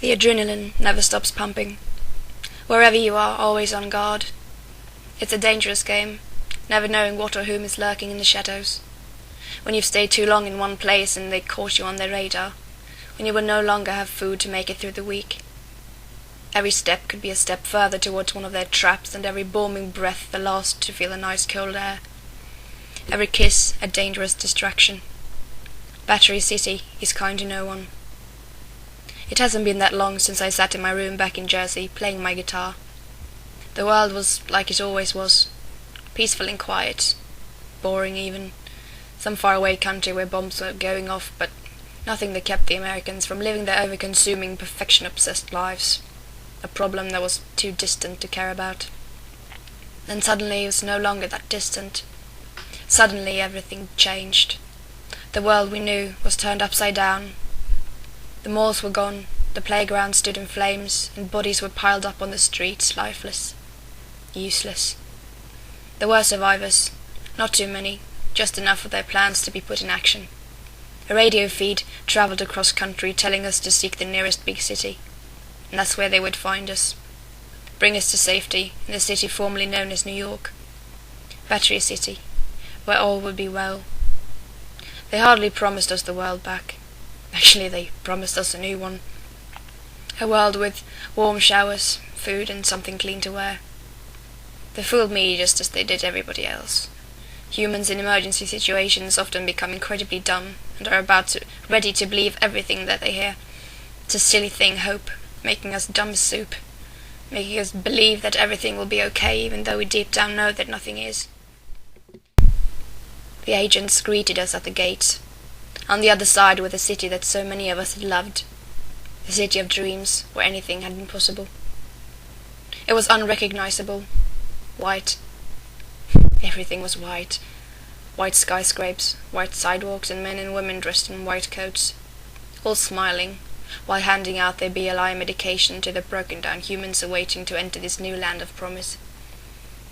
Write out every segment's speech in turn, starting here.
The adrenaline never stops pumping. Wherever you are, always on guard. It's a dangerous game, never knowing what or whom is lurking in the shadows. When you've stayed too long in one place and they caught you on their radar, when you will no longer have food to make it through the week. Every step could be a step further towards one of their traps, and every booming breath the last to feel the nice cold air. Every kiss a dangerous distraction. Battery City is kind to no one. It hasn't been that long since I sat in my room back in Jersey, playing my guitar. The world was like it always was, peaceful and quiet, boring even. Some faraway country where bombs were going off, but nothing that kept the Americans from living their over-consuming, perfection-obsessed lives. A problem that was too distant to care about. Then suddenly it was no longer that distant. Suddenly everything changed. The world we knew was turned upside down. The malls were gone, the playground stood in flames, and bodies were piled up on the streets, lifeless, useless. There were survivors, not too many, just enough for their plans to be put in action. A radio feed travelled across country telling us to seek the nearest big city, and that's where they would find us. Bring us to safety in the city formerly known as New York. Battery City, where all would be well. They hardly promised us the world back. Actually, they promised us a new one. A world with warm showers, food, and something clean to wear. They fooled me just as they did everybody else. Humans in emergency situations often become incredibly dumb and are ready to believe everything that they hear. It's a silly thing, hope, making us dumb as soup, making us believe that everything will be okay even though we deep down know that nothing is. The agents greeted us at the gates. On the other side were the city that so many of us had loved, the city of dreams where anything had been possible. It was unrecognizable, white. Everything was white. White skyscrapers, white sidewalks, and men and women dressed in white coats, all smiling, while handing out their BLI medication to the broken-down humans awaiting to enter this new land of promise.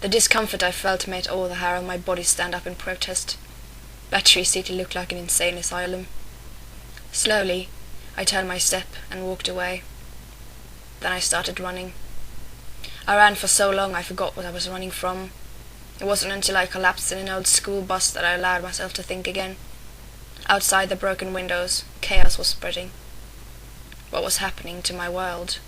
The discomfort I felt made all the hair on my body stand up in protest. Battery City looked like an insane asylum. Slowly, I turned my step and walked away. Then I started running. I ran for so long I forgot what I was running from. It wasn't until I collapsed in an old school bus that I allowed myself to think again. Outside the broken windows, chaos was spreading. What was happening to my world?